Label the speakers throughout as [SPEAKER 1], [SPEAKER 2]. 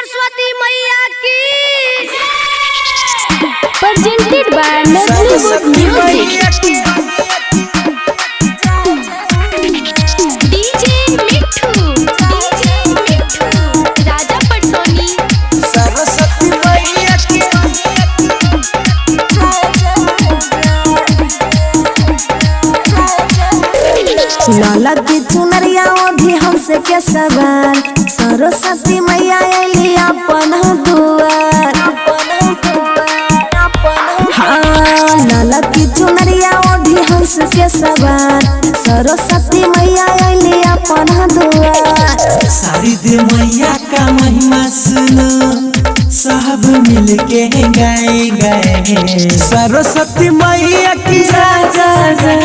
[SPEAKER 1] सरस्वती मैया की।
[SPEAKER 2] Presented by Nagli Music।
[SPEAKER 1] DJ Mithu Raja Patsoni.
[SPEAKER 3] Saraswati मैया की
[SPEAKER 4] लाला की चुनरिया ओढ़ी हमसे के सवार, सरस्वती मैया अली अपन दुआर। हाँ, लाला की चुनरिया ओढ़ी हमसे के सवार, सरस्वती मैया अली अपन दुआर।
[SPEAKER 3] सारी दे मैया का महिमा सुनो, सब मिल के गाए गाए। सरस्वती मैया की जय जय जय,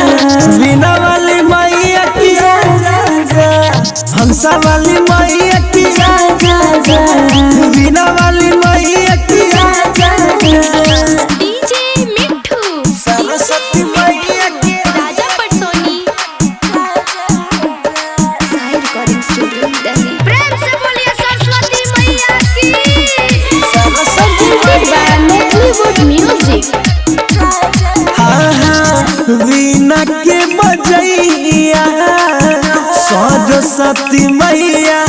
[SPEAKER 3] वीणा वाली मैया की जय जय जय, हंसा वाली मैया की जय जय जय, वीणा वाली मैया की जय जय जय।
[SPEAKER 1] डीजे मिठू
[SPEAKER 3] सरस्वती मैया की
[SPEAKER 1] राजा पटसोनी। प्रेम से बोलिए सरस्वती मैया की।
[SPEAKER 3] Saraswati
[SPEAKER 2] Presented by Nagli Music।
[SPEAKER 3] हाँ हाँ, वीणा के बजैया सरस्वती मैया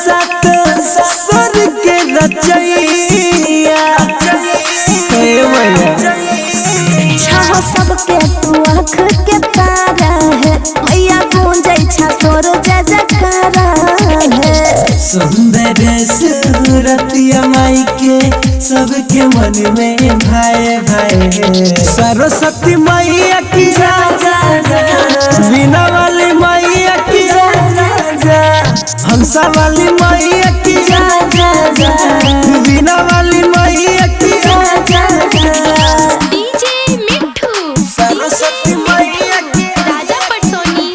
[SPEAKER 3] सत सर के रचैया। हे मैया
[SPEAKER 4] छह सबके तू आँख के तारा है, मैया गूंजै छा तोर जय जयकारा है।
[SPEAKER 3] सुंदर सूरतिया माई के सबके मन में भाए भाए। सरस्वती मैया की जय जय जय, वीणा वाली मैया की जय जय जय, हंसा वाली मैया की जय जय जय, वीणा वाली मैया की जय जय जय।
[SPEAKER 1] डीजे मिठू
[SPEAKER 3] सरस्वती मैया की
[SPEAKER 1] राजा पटसोनी।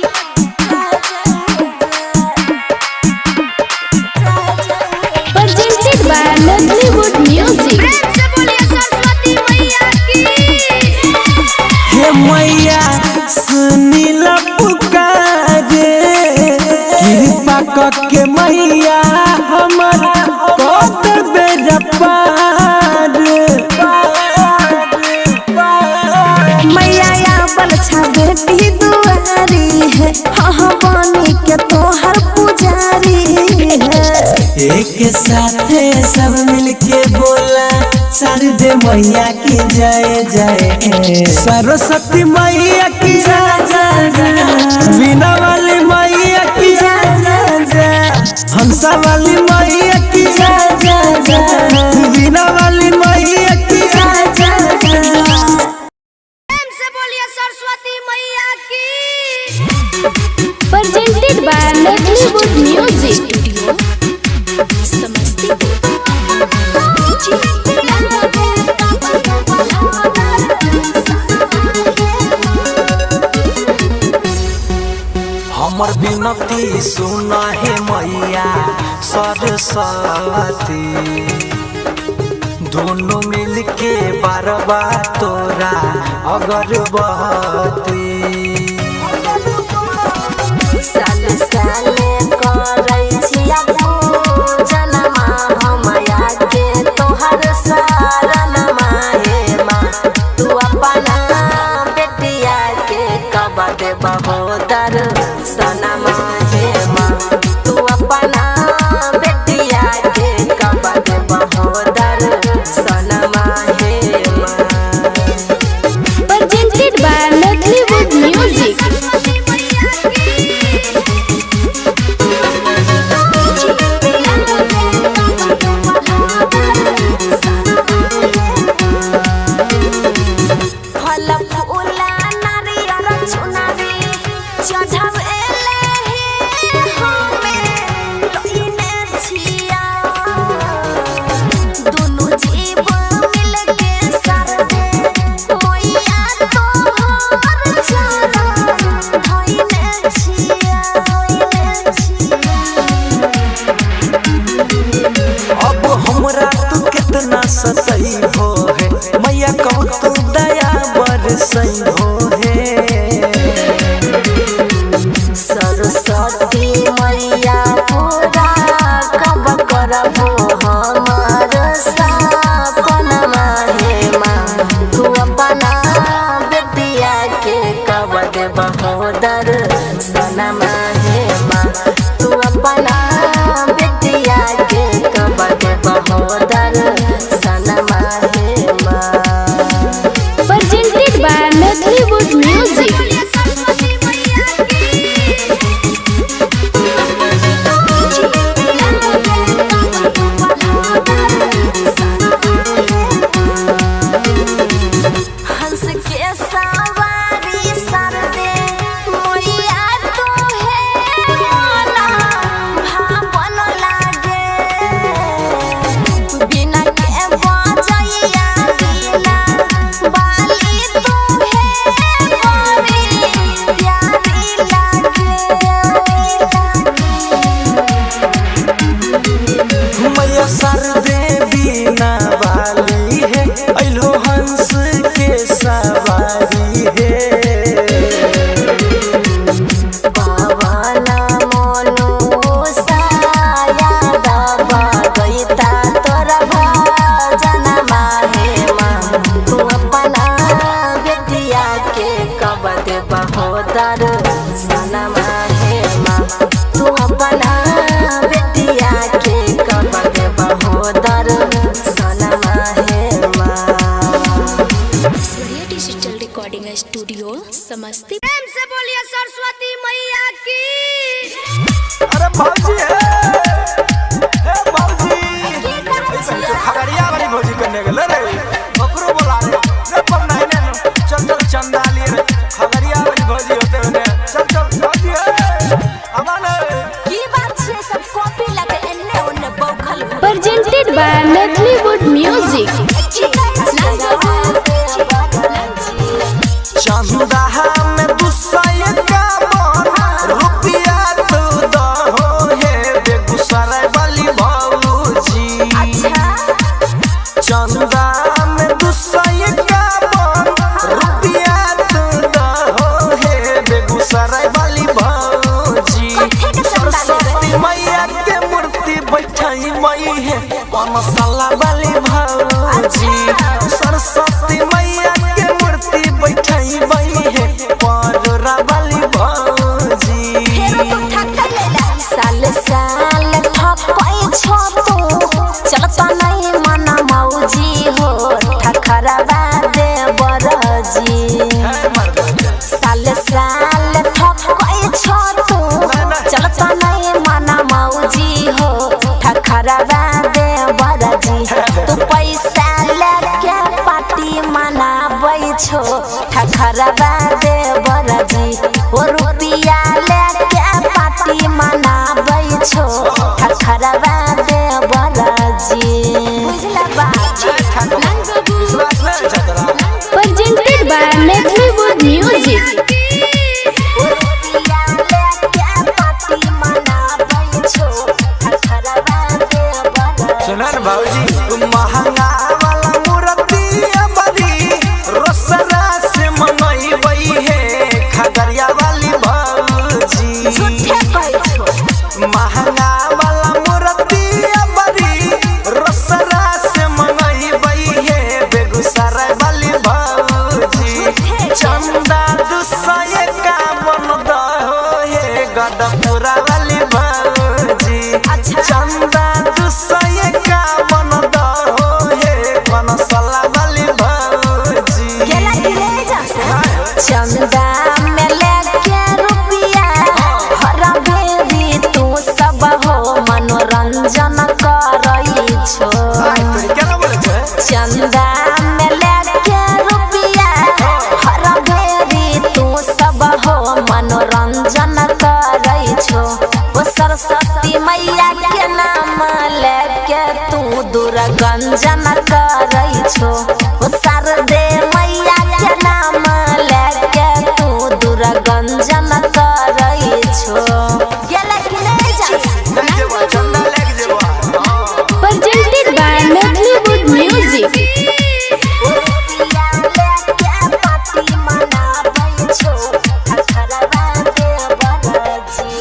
[SPEAKER 2] Presented by Nagli Music।
[SPEAKER 1] प्रेम से बोलिए सरस्वती मैया की।
[SPEAKER 3] हे मैया सुनीला पुकारे, कृपा करके मैया हमर कत बेरा पार।
[SPEAKER 4] मैया या बल छा बेटी दुआरी है, हाँ बानी के तोहर पुजारी है।
[SPEAKER 3] एक साथ सब मिलके बोला शारदे मैया की जय जय। सरस्वती मैया की जय जय जय, वीणा वाली मैया की जय जय जय, हंसा वाली मैया की जय जय जय, वीणा वाली मैया की जय जय जय।
[SPEAKER 1] प्रेम से बोलिए सरस्वती मैया की।
[SPEAKER 2] Presented by Nagli Music।
[SPEAKER 3] हमर विनती सुना हे मैया सरस्वती, दोनों मिलके बारबा तोरा अगरबत्ती।
[SPEAKER 4] साल साल करै छिया जनमा हमया के तोहर शरणमा हे माँ। तू अपना बेटिया के कब देबा दर सनमा हे माँ। तू अपना बेटिया के कब देबा दर सनमा हे माँ।
[SPEAKER 2] Presented by Nagli Music।
[SPEAKER 4] फल फूला नारियल चुनरी चढ़ावेले हे हमें लइने छिया। दुनु जीव मिलके सरदे मैया तोहर चरण धइने छिया।
[SPEAKER 3] अब हमरा तू कितना सतई हो है मैया, कब तू दया बरसई हो है।
[SPEAKER 4] सरस्वती मैया पूरा कब करबो हम
[SPEAKER 3] मैया सरदे बीना वाली है अइलो हंस के सवारी है
[SPEAKER 4] बाबाना मोनू साया दबा गईता तोरा भजन माहे माँ तू अपना बेटिया के कब दे बहोदर सनमा है माँ तू अपना बेटिया के कब दे बहोदर सनमा है माँ।
[SPEAKER 2] सूर्य डिजिटल रिकॉर्डिंग स्टूडियो समस्तीपुर।
[SPEAKER 1] प्रेम से बोलिए सरस्वती मैया की।
[SPEAKER 3] अरे भौजी है भौजी ऐसे खगड़िया वाली भौजी करने गेल रे ओकरो बोला रे पर नहीं ने चल चल चंदा लिए रे खगड़िया वाली भौजी होते ने चल चल भौजी है अमन
[SPEAKER 4] की बात छे सब कॉपी लगे एन्ने ओन्ने बौखल
[SPEAKER 2] Presented by Notlywood Music.
[SPEAKER 3] चंदा में दुसय का रुपया तो दहो हे बेगूसराय वाली भौजी चंदा में दुसय का रुपया तो दहो हे बेगूसराय वाली भौजी सरस्वती मैया के मूर्ति बैठाई मई है मसाला वाली भौजी सरस्वती मैया के मूर्ति बैठाई मई है परोरा वाली भौजी
[SPEAKER 4] साल साल ठकै छ तू चलता नहीं मना मौजी हो ठखरवा दे बरजी साल साल ठकै छ तू चलता नहीं मना मौजी हो ठखरवा दे बरजी तू पैसा लेके पार्टी मनाबै छो ठखरवा दे बरजी ओ रुपिया लेके पार्टी मनाबै छो ठखरवा दे बरजी बुझला बात
[SPEAKER 2] Presented by Notlywood Music.
[SPEAKER 4] ओ रुपिया लेके पार्टी मनाबै छो ठखरवा दे बरजी
[SPEAKER 3] सुनन भौजी महंगा वाला मूर्ति बड़ी रोसरा से मंगई है खगड़िया वाली भौजी
[SPEAKER 4] झूठे कहै छो
[SPEAKER 3] महंगा वाला मूर्ति बड़ी रोसरा से मंगई है बेगूसराय वाली भौजी चंदा दुसय का मन दहो हे गदपुरा वाली भौजी चंदा दुसय का मन दहो हे बनसला वाली भौजी
[SPEAKER 4] केला गिरे जासे चंदा में लेके रुपिया हर बेरी तू सब हो मनोरंजन करई छो
[SPEAKER 3] केना बोले छै
[SPEAKER 4] चंदा में लेके रुपिया हर बेरी तू सब हो मनोरंजन करई छो ओ सरस्वती मैया के नाम लेके तू दुर्गंजन करई छो ओ शारदे मैया के नाम लेके तू दुर्गंजन करई छो गेला कि नहीं जा
[SPEAKER 3] जेबो चंदा लेके जेबो
[SPEAKER 2] Presented by Notlywood Music.
[SPEAKER 4] ओ रुपिया लेके पार्टी मनाबै छो ठखरवा दे बरजी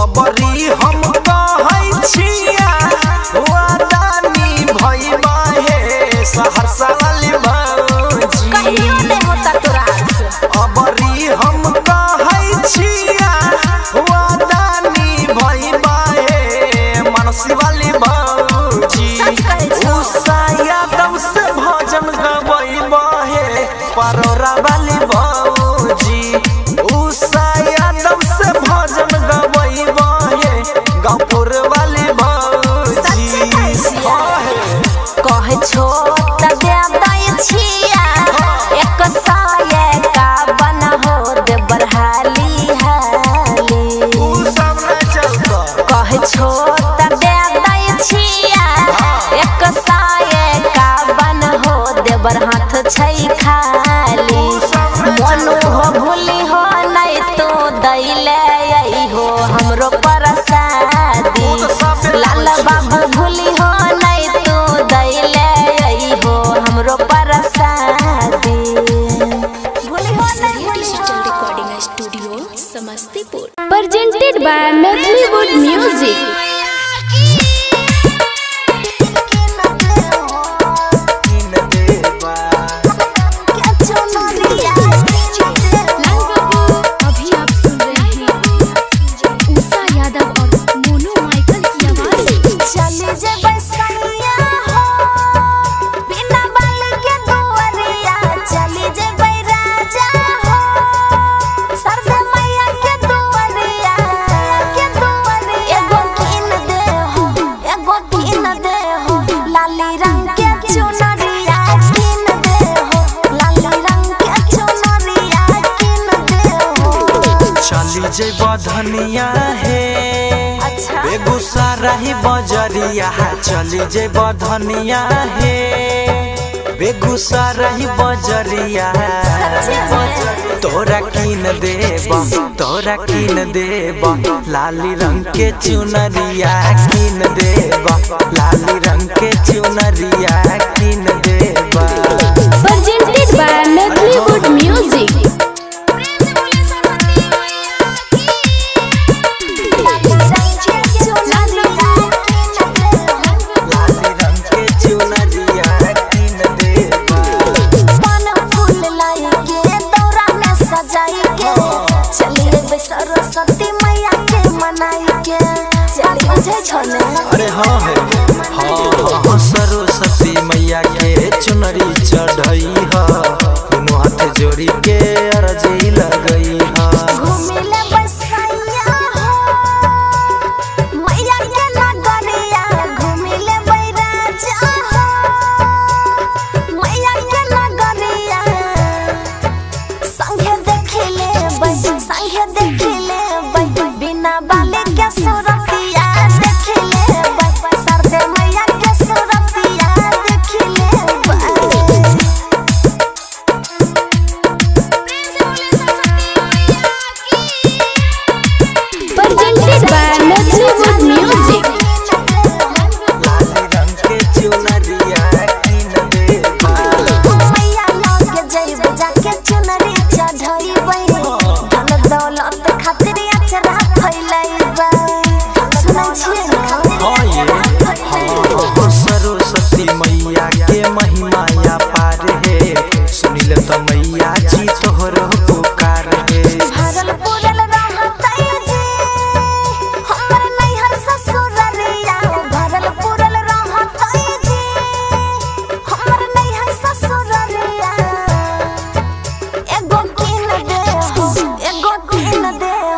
[SPEAKER 3] अबरी हम कहै छिया वादानी भई बाहे सहरसा वाली भौजी
[SPEAKER 4] भूली हो नहीं तू दैले आई हो हमरो परसादी भूली हो नहीं
[SPEAKER 2] digital recording studio Samastipur presented by Metleywood Music।
[SPEAKER 3] धनिया है बेगूसराय बजरिया चली जे बधनिया है बेगूसराय बजरिया तोरा कीन देबा लाली रंग के चुनरिया कीन देबा लाली रंग के चुनरिया कीन देबा
[SPEAKER 2] presented by Metleywood Music।
[SPEAKER 4] Saraswati मैया के मनाई के
[SPEAKER 3] अरे हाँ है हाँ सरस्वती मैया के चुनरी चढ़ई है दोनों हाथ जोड़ी के अर्जी लगई है
[SPEAKER 4] घूमिले बसैया हो मैया के नगरिया घूमिले बैराजा हो मैया के नगरिया संगे देखिले बिना बाले के सुरतिया देखिले सरदे मैया के सुरतिया देखिले
[SPEAKER 2] presented by Metleywood Music।
[SPEAKER 3] लाली रंग के चुनरिया कीन देबा
[SPEAKER 4] मैया लगे जइब जाके चुनरी चढ़इबै धन दौलत खातिर अचरा फैलैबै सुनै छियै
[SPEAKER 3] हाँ सरस्वती मैया के महिमा या पार है सुनिल तो मैया जी तोहर पुकार है
[SPEAKER 4] भरल पुरल रहतै जी हमर नैहर ससुररिया भरल पुरल रहतै जी हमर नैहर ससुररिया एगो कीन दे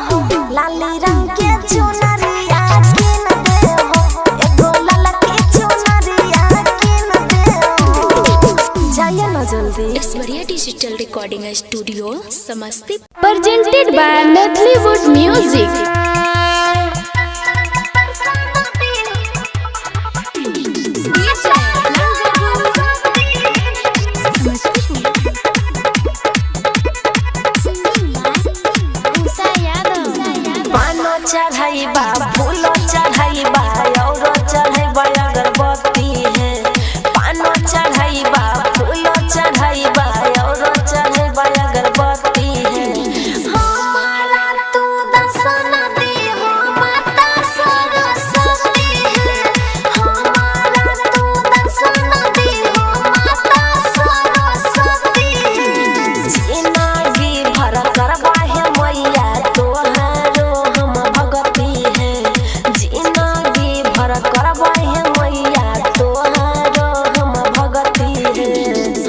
[SPEAKER 4] हो लाली रंग के चुनरिया कीन दे हो एगो ललकी चुनरिया कीन दे हो जाइए ना जल्दी
[SPEAKER 2] Aishwarya digital recording studio Samastipur presented by Metleywood Music।
[SPEAKER 4] पानो चढ़ाइबा फूलो चढ़ाइबा औरो चढ़ाइबा अगरबत्ती है पानो चढ़ाइबा फूलो चढ़ाइबा औरो चढ़ाइबा अगरबत्ती है हमारा तू दर्शन दे हो माता सरस्वती है हमारा तू दर्शन दे हो माता सरस्वती है जिंदगी भर करबा है मैया तोहारो हम भगती है जिंदगी भर करबा है मैया तोहारो हम भगती है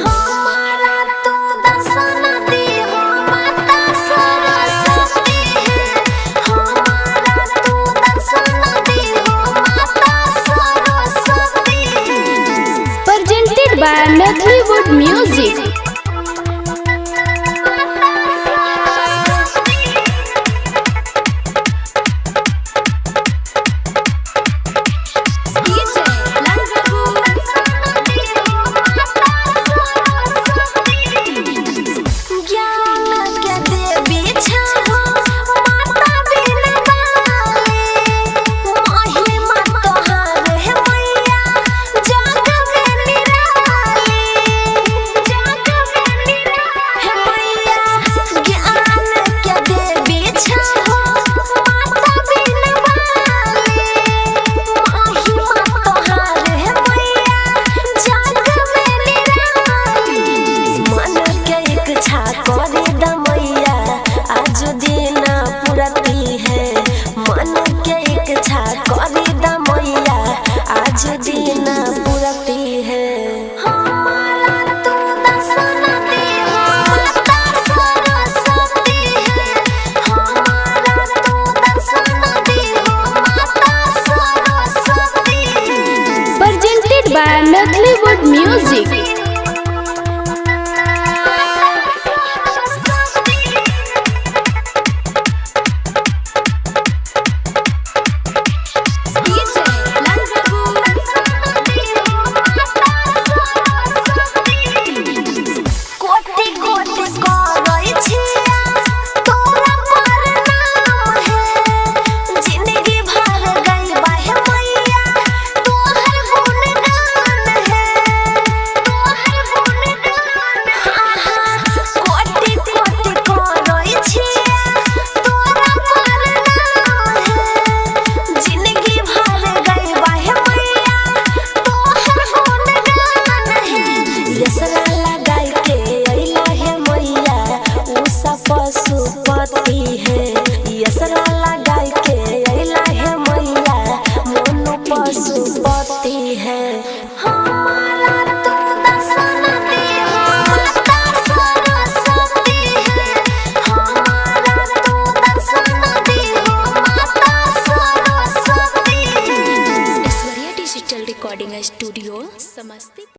[SPEAKER 4] हमारा तू दर्शन दे हो माता सरस्वती है हमारा तू दर्शन दे हो माता सरस्वती है
[SPEAKER 2] presented by Metleywood Music।
[SPEAKER 4] ज्ञान के देवी छहो माता बिन बाले महिमा तोहार है मैया
[SPEAKER 2] by Natalie Music.